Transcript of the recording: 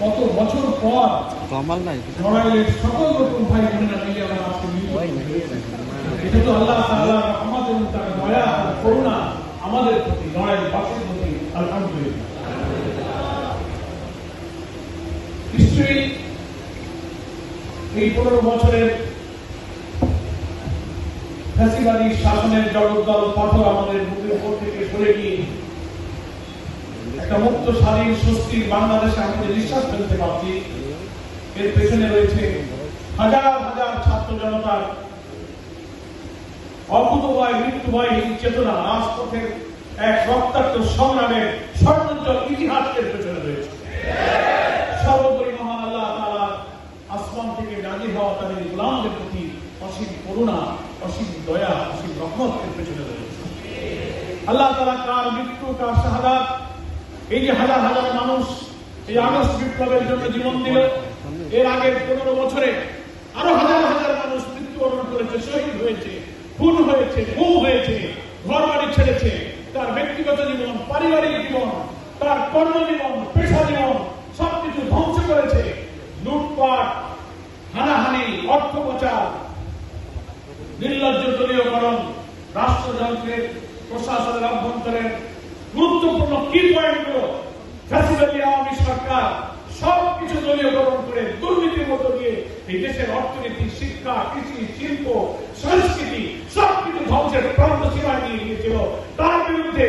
কত বছর পর নড়াইলের সকল রকম ভাই বোনেরা মিলে আমরা আজকে এটা তো আল্লাহ তাআলার রহমত এবং তার দয়া আর করুণা আমাদের প্রতি, নড়াইলবাসীর প্রতি। আলহামদুলিল্লাহ। নিশ্চয়ই এই 15 বছরের ফ্যাসিবাদী শাসনের জগদ্দল পাথর আমাদের বুকের উপর থেকে সরে গিয়ে একটা মুক্ত স্বাধীন স্বস্তির বাংলাদেশে আমাদের নিঃশ্বাস ফেলতে পারছি। এর পেছনে রয়েছে হাজার হাজার ছাত্র জনতার অকুতভয় মৃত্যুভয়হীন চেতনা, রাজপথের এক রক্তাক্ত সংগ্রামের স্বর্ণোজ্জ্বল ইতিহাসের পেছনে রয়েছে। সর্বোপরি মহান আল্লাহ তাআলা আসমান থেকে নাযিল হওয়া তাদের গোলামদের প্রতি অসীম করুণা, অসীম দয়া, অসীম রহমতের পেছনে রয়েছে। আল্লাহ তাআলা কার মৃত্যু, কার শাহাদাত, এই যে হাজার হাজার মানুষ এই আগস্ট বিপ্লবের জন্য জীবন দিল, এর আগের 15 বছরে আরো হাজার হাজার মানুষ মৃত্যুবরণ করেছে, শহীদ হয়েছে, খুন হয়েছে, গুম হয়েছে, ঘর বাড়ি ছেড়েছে। তার ব্যক্তিগত জীবন, পারিবারিক জীবন, তার কর্মজীবন, পেশা জীবন সবকিছু ধ্বংস করেছে। লুটপাট, হানাহানি, অর্থ পাচার, নির্লজ্জ দলীয়করণ, রাষ্ট্রযন্ত্রের প্রশাসনের অভ্যন্তরের গুরুত্বপূর্ণ কি পয়েন্টগুলো ফ্যাসিবাদী আওয়ামী সরকার সবকিছু দলীয়করণ করে দুর্নীতির মতো দিয়ে এই দেশের অর্থনীতি, শিক্ষা, কৃষি, শিল্প, সংস্কৃতি সবকিছু ধ্বংসের প্রান্ত সীমায় নিয়ে গিয়েছিল। তার বিরুদ্ধে